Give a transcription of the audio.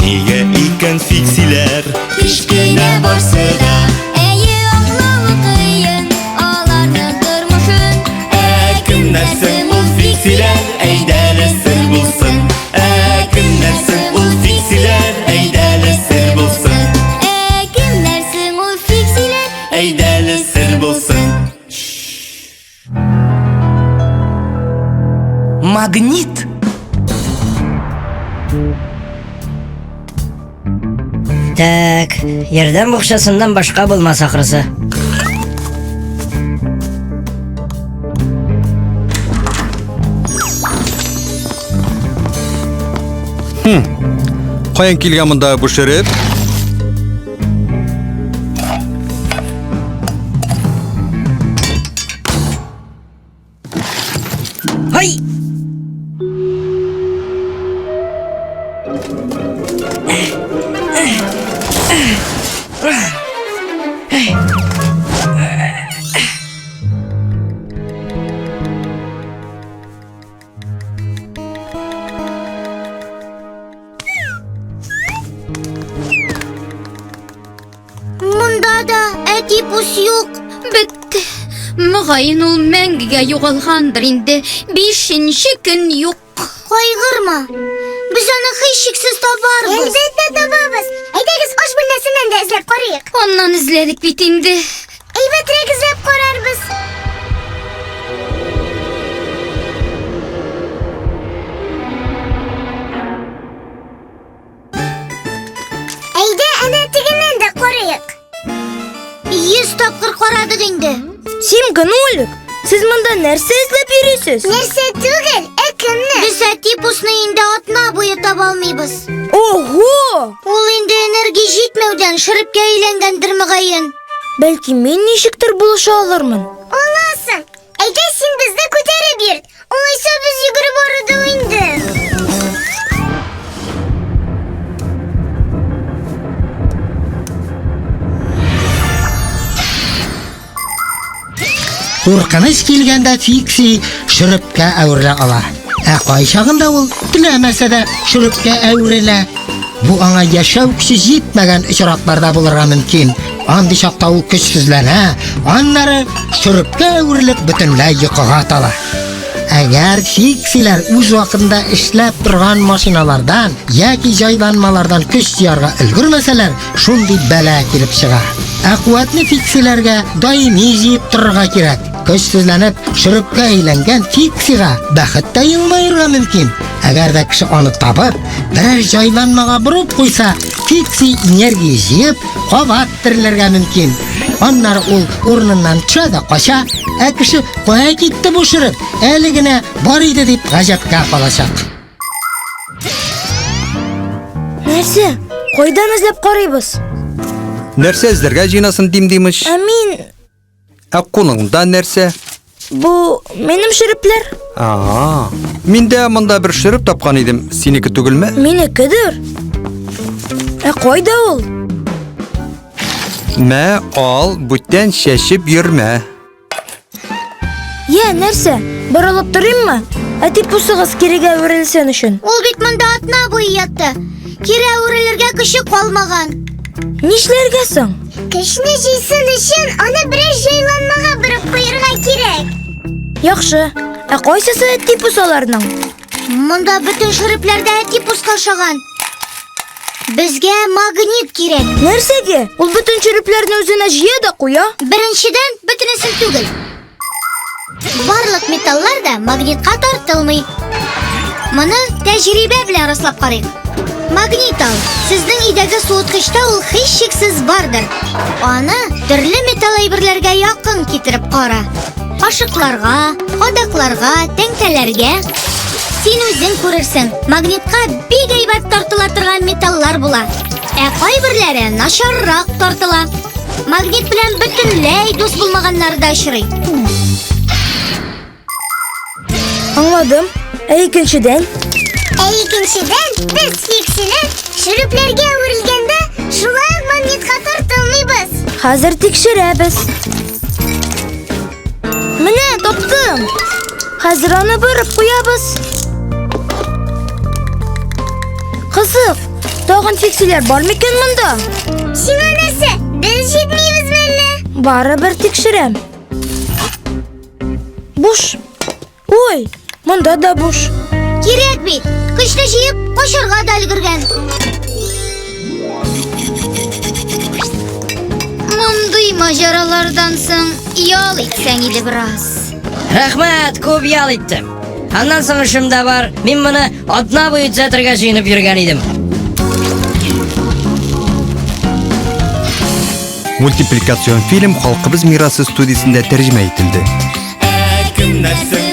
Niye iken fiksiler kişkine barsa da Әйе аклауы кыйын, аларның тормышын. Кемнәрсең ул фиксиләр, әйдәле сер булсын. Кемнәрсең ул фиксиләр, әйдәле сер булсын. Кемнәрсең ул фиксиләр? Әйдәле сер булсын. Магнит. Так, ярдәм букчасыннан башка булмас ахрысы. Каян килгән монда бу шереп? Ай! Монда да әтипус юк. Бетте. Мөгаен ул мәңгегә югалгандыр инде. 5нче көн юк. Кайгырма. Без аны һичшиксез табарбыз. Әлбәттә табабыз. Әйдәгез аш бүлмәсеннән дә эзләп карыйк. Аннан эзләдек бит инде. Әйбәтрәк эзләп карарбыз. Әйдә, әнә тегеннән дә карыйк. 100 тапкыр карадык инде. Симка, нолик, сез монда нәрсә эзләп йөрисез? Нәрсә түгел, кемне? Без әтипусны инде атна буе таба алмыйбыз. Ого! Ул инде энергия җитмәүдән шырыпка әйләнгәндер мөгаен. Бәлки мен ничектер булыша алырмын. Аласың. Әйдә син безне күтәреп йөр. Алайса без йөгереп барырбыз инде. Куркыныч килгәндә Фикси шөрепкә әверелә ала. Кайчагында ул теләмәсә дә шөрепкә әверелә. Бу аңа яшәү көче җитмәгән очракларда булырга мөмкин. Андый чакта ул көчсезләнә, аннары шөрепкә әверелеп бөтенләй йокыга тала. Әгәр Фиксиләр үз вакытында эшләп торган машиналардан яки җайланмалардан көч җыярга өлгермәсәләр, шундый бәла килеп чыга. Куәтле Фиксиләргә даими җыеп торырга кирәк. Көчсезләнеп, шөрепкә әйләнгән Фиксига бәхет тә елмаерга мөмкин. Әгәр дә кеше аны табып, берәр җайланмага бурып куйса, Фикси энергия җыеп, кабат терләргә мөмкин. Аннары ул урыныннан төшә дә кача, кеше кая китте бу шөреп? Әле генә бар иде дип гаҗәпкә калачак. Нәрсә? Кайдан эзләп карыйбыз? Нәрсә эзләргә җыйнасын димдимеш? Мин Кулыңда нәрсә? бу минем шөрепләр. Мин дә монда бер шереп тапкан идем. Синеке түгелме? Минекедер. Кайда ул? Мә, ал, бүтән чәчеп йөрмә. Я, нәрсә? Борылып торыйммы? Әтипусыгыз кирегә әверелсен өчен. Ул бит монда атна буе ятты. Кире әверелергә көче калмаган. Нишләргә соң? Көчне җыйсын өчен аны берәр җайланмага борып куярга кирәк. Яхшы. Кайсысы әтипус аларның? Монда бөтен шөрөпләрдә әтипуска охшаган. Безгә магнит кирәк. Нәрсәгә? Ул бөтен шөрепләрне үзенә җыя да куя. Беренчедән бөтенесен түгел. Барлык металлар да магнитка тартылмый. Моны тәҗрибә белән раслап карыйк. Магнит ал. Сезнең өйдәге суыткычта ул һичшиксез бардыр. Аны төрле металл әйберләргә якын китереп кара. Кашыкларга, кадакларга, тәңкәләргә. Син үзең күрерсең, магнитка бик әйбәт тартыла торган металлар була. Кайберләре начаррак тартыла. Магнит белән бөтенләй дус булмаганнар да очрый. Аңладым. Икенчедән? Икенчедән без Фиксине шөрөпләргә әверелгәндә шулай магнитка тартылмыйбыз. Хәзер тикшерәбез. Менә таптым. Хәзер аны борып куябыз. Кызык. Тагын фиксилер бар микән монда? Сиңа нәрсә? Без җитмибез мәллә? Барыбер тикшерәм. Буш. Ой, монда да буш. Кирәк бит. Кышны җыеп, качарга да өлгергән. Мондый маҗаралардан соң ял итсәң иде бераз. Рәхмәт, күп ял иттем. Аннан соң эшем дә бар. Мин моны атна буе төзәтергә җыенып йөргән идем. Мультипликацион фильм Халкыбыз мирасы студиясендә тәрҗемә ителде. Кем нәрсә